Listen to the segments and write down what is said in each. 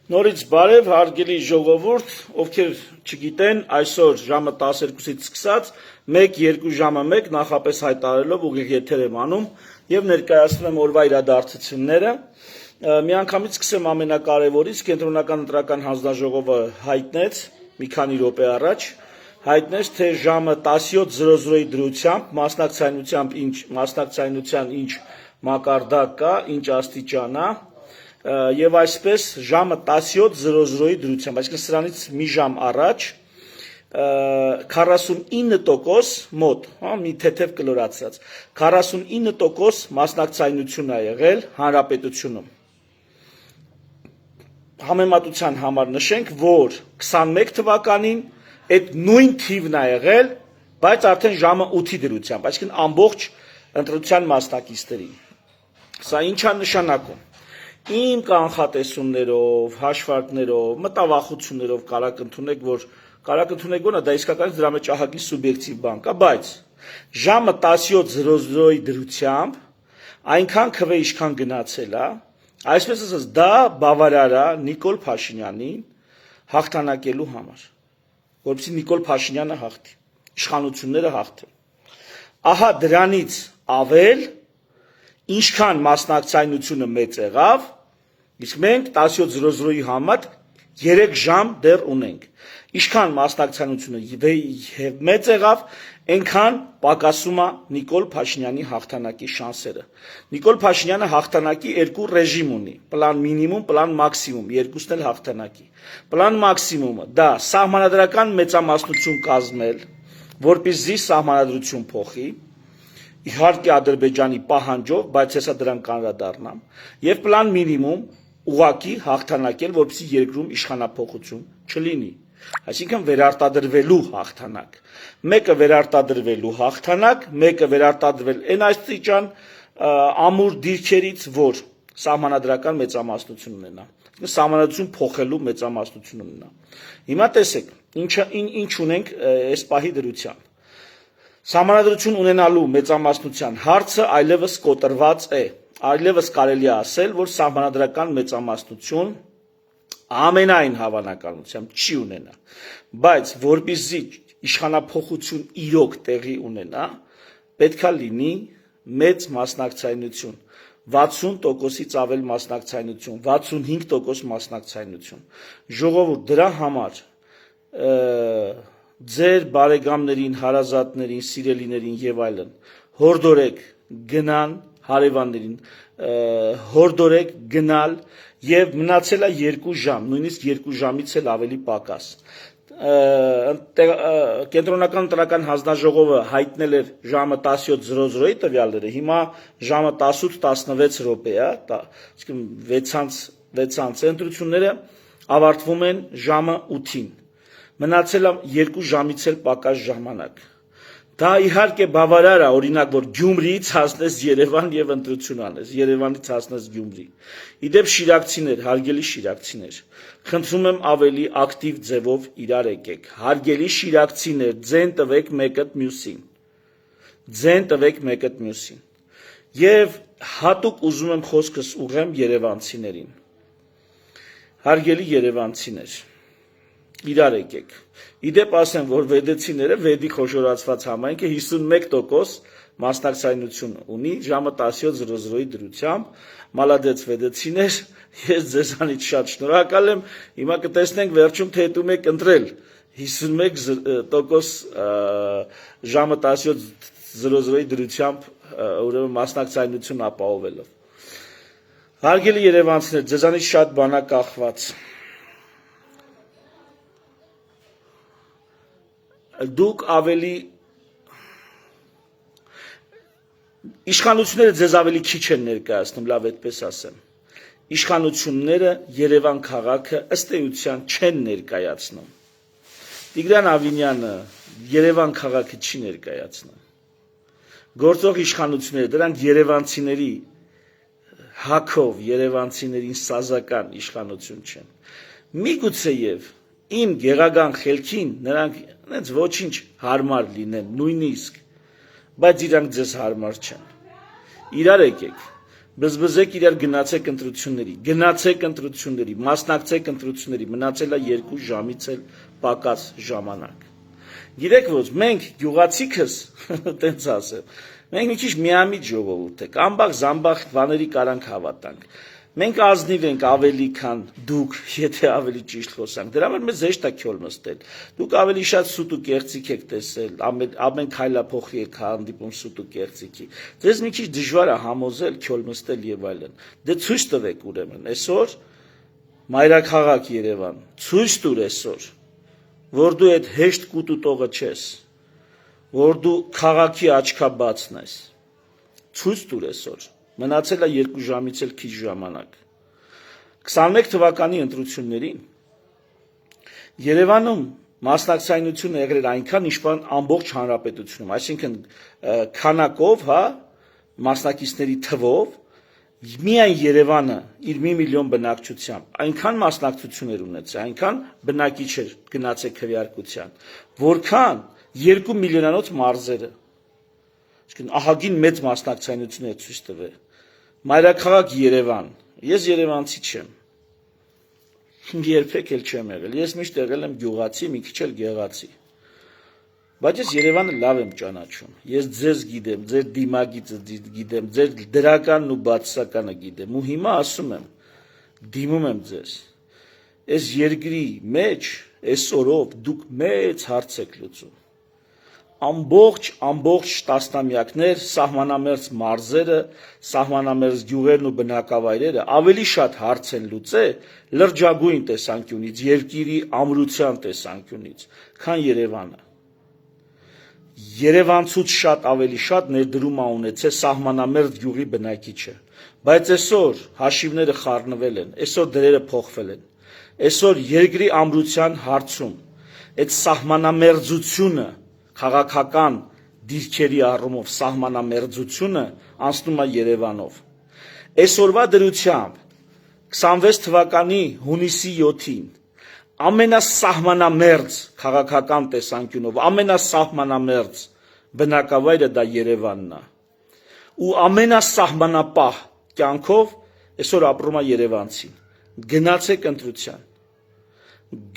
Նորից բարև, հարգելի ժողովուրդ, ովքեր չգիտեն, այսօր ժամը 12-ից սկսած 1-2 ժամը 1 նախապես հայտարարելով ուղիղ եթեր եմ անում եւ ներկայացնում եմ օրվա իրադարձությունները։ Միանգամից սկսեմ ամենակարևորից, կենտրոնական ընտրական հանձնաժողովը հայտնեց մի քանի րոպե առաջ, հայտնեց, թե ժամը 17:00-ի դրությամբ մասնակցայնության ինչ մակարդակ կա, ինչ աստիճան է, եւ այսպես ժամը 17:00-ի դրությամբ, այսինքն սրանից մի ժամ առաջ 49% մոտ, մի թեթև կլորացած, 49% մասնակցայնություն է եղել հանրապետությունում։ Համեմատության համար նշենք, որ 21 թվականին այդ նույն թիվն է եղել, բայց արդեն ժամը 8-ի դրությամբ, այսինքն ամբողջ ընտրության մասնակիցներին։ Սա ինչ է նշանակում։ Իմ կանխատեսումներով, հաշվարկներով, մտավախություններով կարաք ընդունեք, որ դա իսկականից դրա մեջ ահագին սուբյեկտիվ բան կա, բայց ժամը 17:00-ի դրությամբ այնքան քվե ինչքան գնացել է, այսպես ասած, դա բավարար է Նիկոլ Փաշինյանին հաղթանակելու համար, որպեսզի Նիկոլ Փաշինյանը հաղթի, իշխանությունները հաղթեն։ Ահա դրանից ավել, ինչքան մասնակցայնությունը մեծ եղավ, իսկ մենք 17:00-ի համար 3 ժամ դեռ ունենք։ Ինչքան մասնակցայնությունը մեծ եղավ, այնքան պակասում է Նիկոլ Փաշինյանի հաղթանակի շանսերը։ Նիկոլ Փաշինյանը հաղթանակի երկու ռեժիմ ունի՝ պլան մինիմում, պլան մաքսիմում, երկուսն էլ հաղթանակի։ Պլան մաքսիմումը դա սահմանադրական մեծամասնություն կազմել, որպեսզի սահմանադրություն փոխի, իհարկե Ադրբեջանի պահանջով, բայց հեսա դրան կանրադառնամ, եւ պլան մինիմում ուղակի հաղթանակել, որպեսզի երկրում իշխանափոխություն չլինի, այսինքն վերարտադրվելու հաղթանակ, մեկը վերարտադրվելու հաղթանակ, մեկը վերարտադրվել այն աստիճան ամուր դիրքերից, որ սահմանադրական մեծամասնություն ունենա, սահմանադրություն փոխելու մեծամասնություն ունենա։ Հիմա տեսեք, ինչ ունենք այս պահի դրությամբ։ Սահմանադրություն ունենալու մեծամասնության հարցը այլևս կոտրված է, այլևս կարելի է ասել, որ սահմանադրական մեծամասնություն ամենայն հավանականությամբ չի ունենա, բայց որպեսզի իշխանափոխություն իրոք տեղի ունենա, պետքա լինի մեծ մասնակցայնություն, 60%-ից ավել մասնակցայնություն, 65% մասնակցայնություն։ Ժողովուրդ, դրա համար ձեր բարեկամներին, հարազատներին, սիրելիներին եւ այլն հորդորեք գնան հարևաններին, հորդորեք գնալ եւ մնացել է 2 ժամ, նույնիսկ 2 ժամից էլ ավելի պակաս։ Կենտրոնական ընտրական հանձնաժողովը հայտնել էր ժամը 17:00-ի տվյալները, հիմա ժամը 18:16 րոպե է, այսինքն 6 ընտրությունները ավարտվում են ժամը 8-ին։ Մնացել է 2 ժամից էլ պակաս ժամանակ։ Դա իհարկե բավարար է, օրինակ, որ Գյումրիից հասնես Երևան եւ ընտրություն անես, Երևանից հասնես Գյումրի։ Իդեպ շիրակցիներ, հարգելի շիրակցիներ, խնդրում եմ ավելի ակտիվ ձևով իրար եկեք։ Հարգելի շիրակցիներ, ձեն տվեք մեկըդ մյուսին։ Եվ հատուկ ուզում եմ խոսքս ուղղեմ երևանցիներին։ Հարգելի երևանցիներ, իրար եկեք։ Իդեպ ասեմ, որ վեդեցիները, վեդի խոշորացված համայնքը 51% մասնակցայնություն ունի ժամը 17:00-ի դրությամբ, մալադեց վեդեցիներ, ես ձեզանից շատ շնորհակալ եմ, հիմա կտեսնենք վերջում, թե ետում եք ընտրել 51% ժամը 17:00-ի դրությամբ ուրեմն մասնակցայնություն ապահովելով։ Հարգելի երևանցիներ, ձեզանից շատ բան է կախված։ Դուք ավելի իշխանությունները ձեզ ավելի քիչ են ներկայացնում, լավ այդպես ասեմ։ Իշխանությունները Երևան քաղաքը ըստ էության չեն ներկայացնում։ Տիգրան Ավինյանը Երևան քաղաքը չի ներկայացնում։ Գործող իշխանությունները դրանք երևանցիների հակով, երևանցիներին սազական իշխանություն չեն։ Միգուցեև իմ գեղագան խելքին նրանք հենց ոչինչ հարմար լինեն, նույնիսկ, բայց իրանք ձեզ հարմար չեն։ Իրար եկեք, բզբզեք իրար գնացեք ընտրությունների, մասնակցեք ընտրությունների, մնացել է 2 ժամից էլ պակաս ժամանակ։ Գիտեք ոչ, մենք գյուղացիքս, տենց ասեմ, մենք մի քիչ միամիտ ժողովուրդ ենք, ամբախ զամբախ բաների կարանք հավատանք։ Մենք ազնիվ ենք ավելի քան դուք, եթե ավելի ճիշտ խոսանք։ Դրա համար մեզ հեշտ է քյոլ նստել։ Դուք ավելի շատ սուտ ու կեղծիք եք տեսել, ամեն քայլափոխի եք հանդիպում սուտ ու կեղծիքի։ Ձեզ մի քիչ դժվար է համոզել, քյոլ նստել եւ այլն։ Դե ցույց տվեք ուրեմն այսօր մայրաքաղաք Երևան, ցույց տուր այսօր, որ դու այդ հեշտ կուտուտողը չես, որ դու քաղաքի աչքաբացն ես։ Ցույց տուր այսօր։ Մնացել է 2 ժամից էլ քիչ ժամանակ։ 21 թվականի ընտրություններին Երևանում մասնակցայնությունը եղել էր այնքան, ինչքան ամբողջ հանրապետությունում, այսինքն քանակով, հա, մասնակիցների թվով, միայն Երևանը իր 1 միլիոն բնակչությամբ այնքան մասնակցություններ ունեցել, այնքան բնակիչ էր գնացել քվեարկության, որքան 2 միլիոնանոց մարզերը։ Այսինքն ահագին մեծ մասնակցայնություն է ցույց տվել։ Մայրաքաղաք Երևան, ես երևանցի չեմ, երբեք էլ չեմ եղել, ես միշտ եղել եմ գյուղացի, մի քիչ էլ գեղացի, բայց ես Երևանը լավ եմ ճանաչում, ես ձեզ գիտեմ, ձեր դիմագիծը գիտեմ, ձեր դրականն ու բացասականը գիտեմ, ու հիմա ասում եմ, դիմում եմ ձեզ, այս երկրի մեջ, այս օրով դուք մեծ հարց եք լուծում, ամբողջ տասնամյակներ սահմանամերձ մարզերը, սահմանամերձ գյուղերն ու բնակավայրերը ավելի շատ հարց են լուծել լրջագույն տեսանկյունից, երկիրի ամրության տեսանկյունից, քան Երևանը։ Երևանցուց ավելի շատ ներդրում է ունեցել սահմանամերձ գյուղի բնակիչը, բայց այսօր հաշիվները խառնվել են, այսօր դրերը փոխվել են, այսօր երկրի ամրության հարցում այդ սահմանամերձությունը քաղաքական դիրքերի առումով սահմանամերձությունը անցնում է Երևանով։ Այսօրվա դրությամբ 26 թվականի հունիսի 7-ին ամենասահմանամերձ քաղաքական տեսանկյունով, ամենասահմանամերձ բնակավայրը դա Երևանն է։ Ու ամենասահմանապահ կյանքով այսօր ապրում է երևանցին։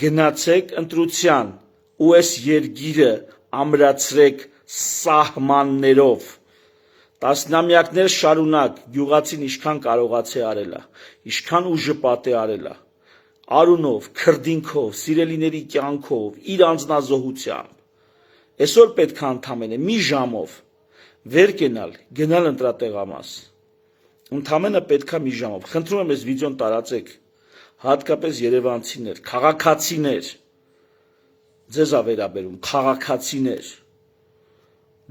Գնացեք ընտրության ու այս երկիրը ամրացրեք սահմաններով։ Տասնամյակներ շարունակ գյուղացին ինչքան կարողացե արել է, ինչքան ուժը պատե արել է, արունով, քրդինքով, սիրելիների կյանքով, իր անձնազոհությամբ։ Այսօր պետք է ընդամենը մի ժամով վեր գնալ ընտրատեղամաս։ Ընդամենը պետք է մի ժամով։ Խնդրում եմ այս վիդեոն տարածեք, հատկապես երևանցիներ, քաղաքացիներ, ձեզ է վերաբերում, քաղաքացիներ,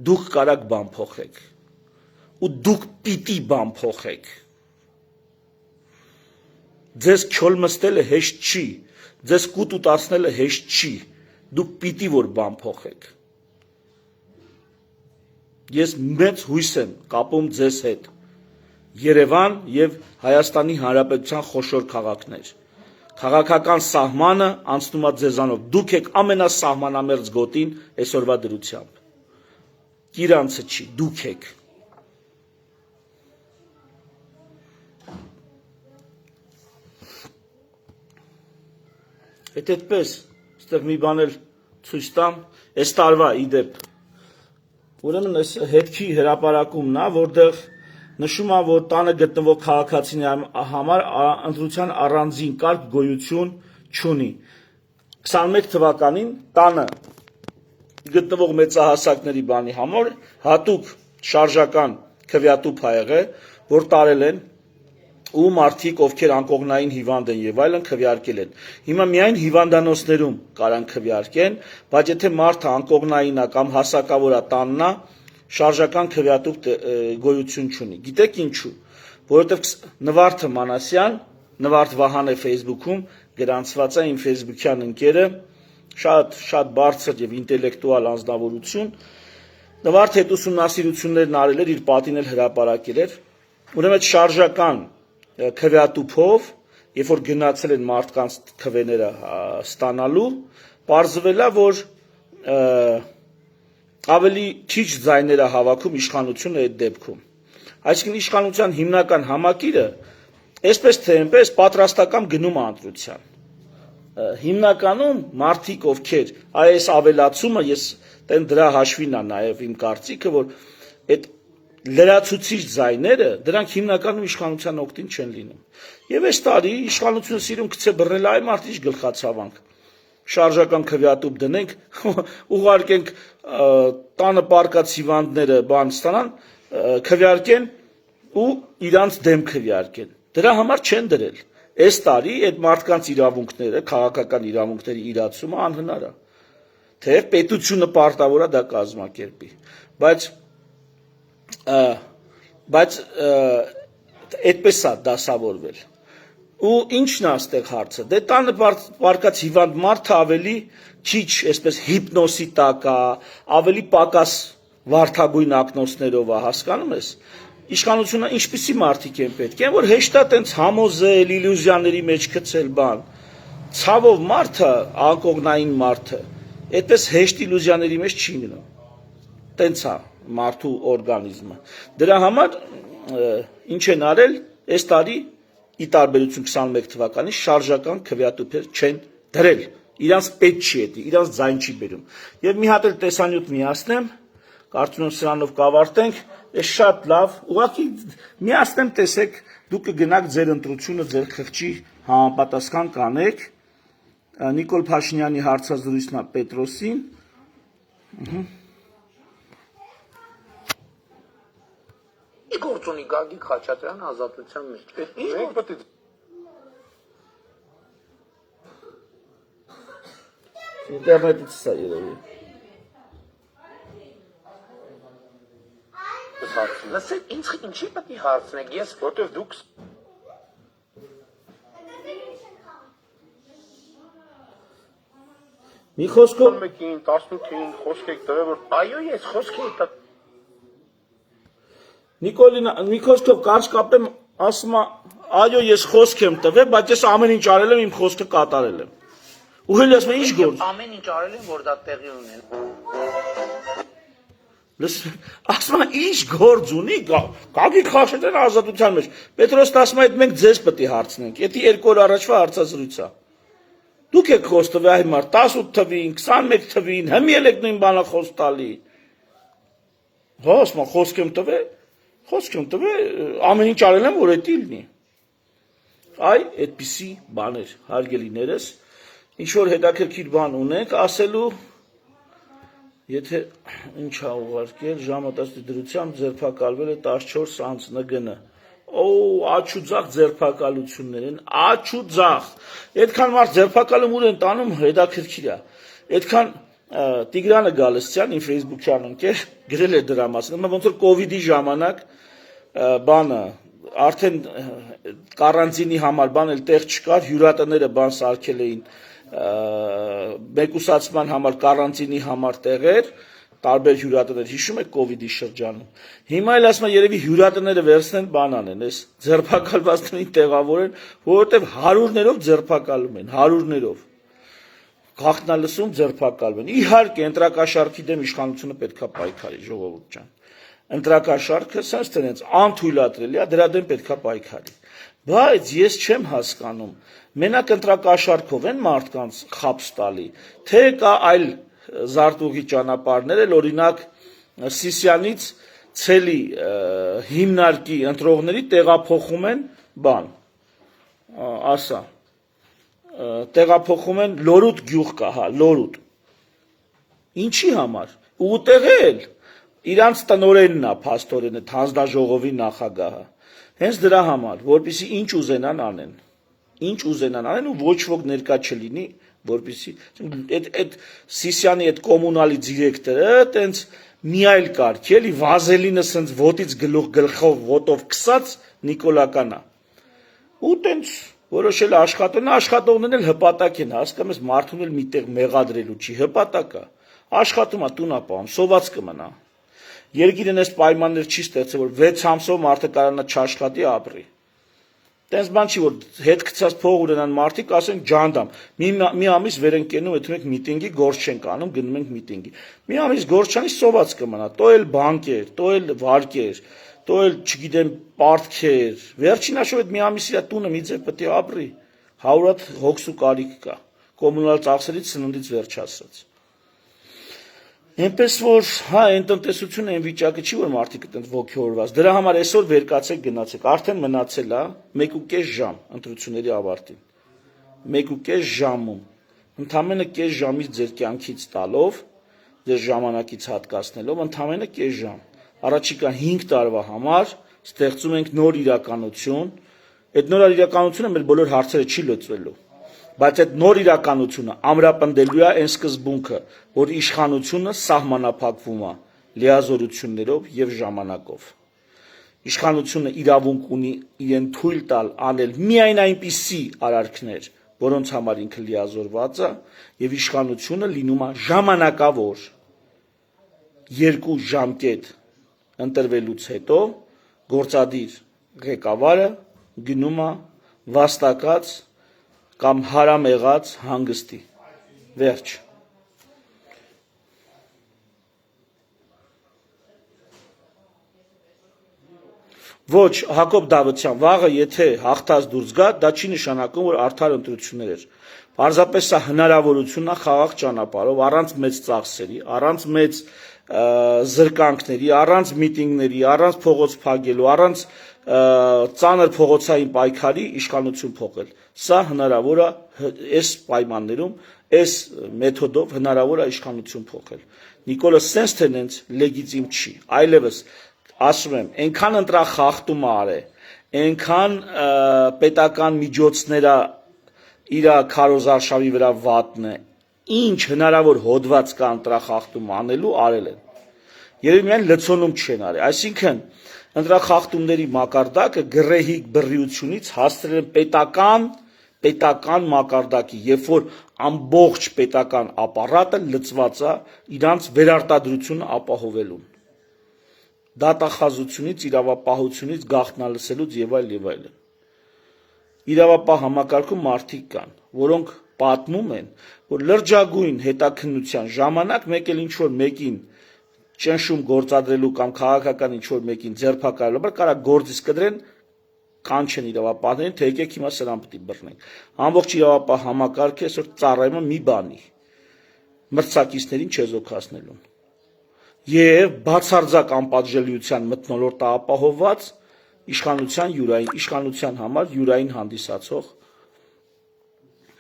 դուք կարաք բան փոխեք, ու դուք պիտի բան փոխեք, ձեզ քյոլ մստելը հեշտ չի, ձեզ կուտ ուտացնելը հեշտ չի, դուք պիտի որ բան փոխեք, ես մեծ հույս եմ կապում ձեզ հետ, Երևան և Հայաստանի Հանրապետության խոշոր քաղաքներ, քաղաքական սահմանը անցնում է ձեզանով, դուք եք ամենասահմանամերձ գոտին այսօրվա դրությամբ, Կիրանցը չի, դուք եք։ Եթե այդպես, ստեղ մի բան էլ ցույց տամ, այս տարվա իդեպ, ուրեմն այս հետքի հրապարակումն է, որտեղ նշում է, որ տանը գտնվող քաղաքացիների համար ընտրության առանձին կարգ գոյություն չունի։ 21 թվականին տանը գտնվող մեծահասակների բանի համար հատուկ շարժական քվեատուփ ա եղել, որ տարել են ու մարդիկ, ովքեր անկողնային հիվանդ են եւ այլն քվեարկել են։ Հիմա միայն հիվանդանոցներում կարան քվեարկեն, բայց եթե մարդը անկողնային է կամ հասակավոր է տանն է, շարժական քվեատուփ գոյություն չունի։ Գիտեք ինչու։ Որովհետև Նվարդը Մանասյան, Նվարդ Վահանը Facebook-ում գրանցված է իմ Facebook-յան ընկերը, շատ բարձր եւ ինտելեկտուալ անձնավորություն։ Նվարդը այդ ուսումնասիրություններն արել էր, իր պատին էլ հրապարակել էր։ Ուրեմն շարժական քվեատուփով, երբ որ գնացել են մարդկանց քվեները ստանալու, պարզվել է, որ ավելի քիչ ձայներ է հավաքում իշխանությունը այդ դեպքում։ Այսինքն իշխանության հիմնական համակիրը այսպես թե այնպես պատրաստական գնում է ընտրության։ Հիմնականում մարդիկ ովքեր այս ավելացումը ես տեն դրա հաշվին է նաև իմ կարծիքը, որ այդ լրացուցիչ ձայները դրանք հիմնականում իշխանության օգտին չեն լինում։ Եվ այս տարի իշխանությունը սիրում գցե բռնել այ մարդի գլխացավանք։ Շարժական քվեատուփ դնենք, ուղարկենք տանը պարկած հիվանդները բան ստանան, քվեարկեն ու իրանց դեմ քվեարկեն։ Դրա համար չեն դրել։ Այս տարի այդ մարդկանց իրավունքները, քաղաքական իրավունքների իրացումը անհնար է։ Թեև պետությունը պարտավոր է դա կազմակերպի, բայց այդպես է դասավորվել։ Ու ինչն է այստեղ հարցը։ Դե տանը պարկած հիվանդ մարդը ավելի քիչ, այսպես հիպնոսի տակ է, ավելի պակաս վարդագույն ակնոցներով է, հասկանում ես։ Իշխանությունը ինչպիսի մարդիկ են պետք են, որ հեշտ է տենց համոզել, իլյուզիաների մեջ գցել բան։ Ցավով մարդը, անկողնային մարդը, այդպես հեշտ իլյուզիաների մեջ չի գնում։ Տենց է մարդու օրգանիզմը։ Դրա համար ինչ են արել, այս տարի ի տարբերություն 21 թվականի շարժական քվեատուփեր չեն դրել։ Իրանց պետք չի էդի, իրանց ձայն չի բերում։ Եվ մի հատ էլ տեսանյութ միացնեմ, կարծում եմ սրանով կավարտենք, այս շատ լավ, ուղղակի միացնեմ տեսեք, դուք կգնաք ձեր ընտրությունը ձեր խղճի համապատասխան կանեք։ Նիկոլ Փաշինյանի հարցազրույցն է Պետրոսին։ Գործունի Գագիկ Խաչատրյան ազատության մեջ։ Ինտերնետից սա երևի։ Լսեք, ինչի պետք է հարցնեք, ես որտեվ դուք Մի խոսքով 11-ին, 18-ին խոսք եք տվել, որ այո, ես խոսք էի տա։ Նիկոլին, մի խոսքով կարճ կապեմ, ասում է, այո, ես խոսք եմ տվել, բայց ես ամեն ինչ արել եմ, իմ խոսքը կատարել եմ։ Ու հենց ասում է, ինչ գործ։ Ամեն ինչ արել եմ, որ դա տեղի ունենա։ Լսում, ասում է, ինչ գործ ունի, Գագիկ Խաչատրյան ազատության մեջ։ Պետրոսն ասում է, այդ մենք ձեզ պետք է հարցնենք։ Դա 2 օր առաջվա հարցազրույց է։ Դուք եք խոսք տվել այ մարդ 18 թվին, 21 թվին, հիմա եք նույն բանը խոսք տալի։ Հա, ասում է, խոսք եմ տվել, ամեն ինչ արել եմ, որ դա լինի։ Այ այդպիսի բաներ, հարգելիներս, ինչ որ հետաքրքիր բան ունենք ասելու, եթե ինչ է ուղարկել, ժամը 10 դրությամբ ձերբակալվել է 14 անց ՆԳՆ։ Աչուձախ ձերբակալություններ են, աչուձախ։ Այդքան մարդ ձերբակալում ուր են տանում, հետաքրքիր է։ Այդքան Տիգրանը Գալստյան, իմ Facebook-յան ընկեր, գրել է դրա մասին, ոնց որ COVID-ի ժամանակ բանը արդեն կարանտինի համար բան էլ տեղ չկար, հյուրատները բան սարքել էին մեկուսացման համար, կարանտինի համար տեղեր, տարբեր հյուրատներ, հիշում եք COVID-ի շրջանում։ Հիմա էլ ասում եմ, երևի հյուրատները վերցնեն բան անեն, այս ձերբակալվածներին տեղավորեն, որովհետև հարյուրներով ձերբակալում են, հարյուրներով։ Գաղտնալսում ձերբակալում են։ Իհարկե, ընտրակաշառքի դեմ իշխանությունը պետք է պայքարի, ժողովուրդ ջան։ Ընտրակաշառքը sense տենց անթույլատրելի է, դրա դեմ պետք է պայքարի։ Բայց ես չեմ հասկանում, մենակ ընտրակաշառքով են մարդկանց խաբս տալի, թե կա այլ զարտուղի ճանապարհներ էլ, օրինակ Սիսյանից ցելի հիմնարկի ընտրողների տեղափոխում են բան, ասա, տեղափոխում են Լորուտ գյուղ կա, հա, Լորուտ։ Ինչի համար։ Ուտեղել իրանց տնորենն է, փաստորենը, հանձնաժողովի նախագահը։ Հենց դրա համար, որպեսզի ինչ ուզենան անեն։ Ինչ ուզենան անեն ու ոչ ոք ներկա չլինի, որպեսզի այդ Սիսյանի այդ կոմունալի դիրեկտորը տենց մի այլ կարգ էլի վազելինը սենց ոտից գլխով ոտով քսած նիկոլական է։ Ու տենց որոշել աշխատողներն էլ հպատակ են, հասկանում ես, մարդուն էլ միտեղ մեղադրելու չի, հպատակ է։ Աշխատում է, տուն է պահում, սոված կմնա։ Երկիրն այս պայմաններ չի ստեղծել, որ 6 ամսով մարդը կարողանա չաշխատի ապրի։ Տենց բան չի, որ հետ գցած փող ունենան մարդիկ, ասեն ջանդամ, մի ամիս վեր են կենում, եթե մենք միտինգի գործ չենք անում, գնում ենք միտինգի։ Մի ամիս գործ չանի սոված կմնա, տո էլ բանկեր, տո էլ վարկեր, Դու էլ չգիտեմ պարտքեր, վերջին հաշվով այդ մի ամիս իր տունը մի ձև պետք է ապրի, 100 հոգս ու կարիք կա, կոմունալ ծախսերից սննդից վերջ ասած։ Այնպես որ, հա, այն տնտեսությունը այն վիճակը չի, որ մարդիկ այդպես ոգևորված։ Դրա համար այսօր վեր կացեք գնացեք, արդեն մնացել է 1.5 ժամ ընտրությունների ավարտին։ 1.5 ժամում, ընդամենը կես ժամից ձեր կյանքից տալով, ձեր ժամանակից հատկացնելով, ընդամենը կես ժամ։ Առաջիկա 5 տարվա համար ստեղծում ենք նոր իրականություն, այդ նոր իրականությունը մեր բոլոր հարցերը չի լուծվելու։ Բայց այդ նոր իրականությունը ամրապնդելու է այն սկզբունքը, որ իշխանությունը սահմանափակվում է լիազորություններով եւ ժամանակով։ Իշխանությունը իրավունք ունի իրեն թույլ տալ անել միայն այնպիսի արարքներ, որոնց համար ինքը լիազորված է, եւ իշխանությունը լինում է ժամանակավոր 2 ժամկետ ընտրվելուց հետո գործադիր ղեկավարը գնում է վաստակած կամ հարամեղած հանգստի, վերջ։ Ոչ, Հակոբ Դավթյան, վաղը եթե հաղթած դուրս գա, դա չի նշանակում, որ արդար ընտրություններ էր։ Պարզապես սա հնարավորություն է խաղաղ ճանապարհով, առանց մեծ ծախսերի, առանց մեծ զրկանքների, առանց միտինգների, առանց փողոց փակելու, առանց ծանր փողոցային պայքարի իշխանություն փոխել։ Սա հնարավոր է այս պայմաններում, այս մեթոդով հնարավոր է իշխանություն փոխել։ Նիկոլը սենց թե նենց լեգիտիմ չի, այլևս ասում եմ, այնքան ընտրախախտում է արել, այնքան պետական միջոցները իր քարոզարշավի վրա վատն է, ինչ հնարավոր հոդված կա ընտրախախտում անելու արել են։ Երևի միայն լցոնում չեն արել, այսինքն ընտրախախտումների մակարդակը գռեհիկ բռիությունից հասցրել են պետական մակարդակի, երբ որ ամբողջ պետական ապարատը լծված է իրանց վերարտադրությունը ապահովելուն։ Դատախազությունից, իրավապահությունից, գաղտնալսելուց եւ այլն։ Իրավապահ համակարգում մարդիկ կան, որոնք պատմում են, որ լրջագույն հետաքննության ժամանակ մեկ էլ ինչ-որ մեկին ճնշում գործադրելու կամ քաղաքական ինչ-որ մեկին ձերբակալելու համար կարա գործից կդրեն, կանչեն իրավապահներին, թե եկեք հիմա սրան պետք է բռնենք։ Ամբողջ իրավապահ համակարգը այսօր ծառայում է մի բանի՝ մրցակիցներին չեզոքացնելուն։ Եվ բացարձակ անպատժելիության մթնոլորտ ապահովված իշխանության համար յուրային հանդիսացող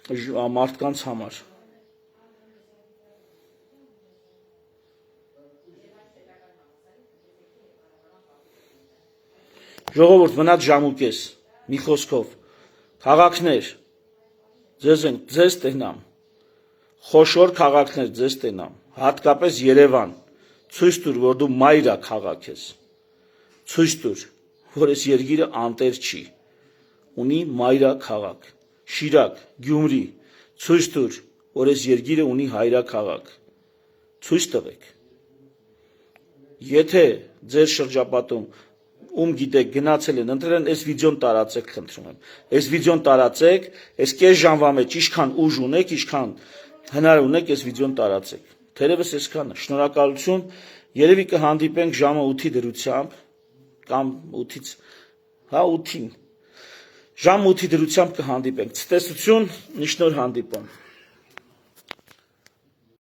մարդկանց համար։ Ժողովուրդ, մնաց ժամուկես, մի խոսքով, քաղաքներ, ձեզ տենամ, խոշոր քաղաքներ ձեզ տենամ, հատկապես Երևան, ցույց տուր, որ դու մայրա քաղաք ես, ցույց տուր, որ այս երկիրը անտեր չի, ունի մայրա քաղաք, Շիրակ, Գյումրի, ցույց տուր, որ այս երկիրը ունի հայրաքաղաք, ցույց տվեք։ Եթե ձեր շրջապատում ում գիտեք գնացել են ընտրել են, այս վիդեոն տարածեք, խնդրում եմ, այս վիդեոն տարածեք, այս կես ժամվա մեջ ինչքան ուժ ունեք, ինչքան հնար ունեք, այս վիդեոն տարածեք, թերևս այսքանը, շնորհակալություն, երևի կհանդիպենք ժամը 8-ի դրությամբ, կամ 8-ից, հա 8-ին, ժամ 8-ի դրությամբ կհանդիպենք, ցտեսություն, նիշնոր հանդիպում։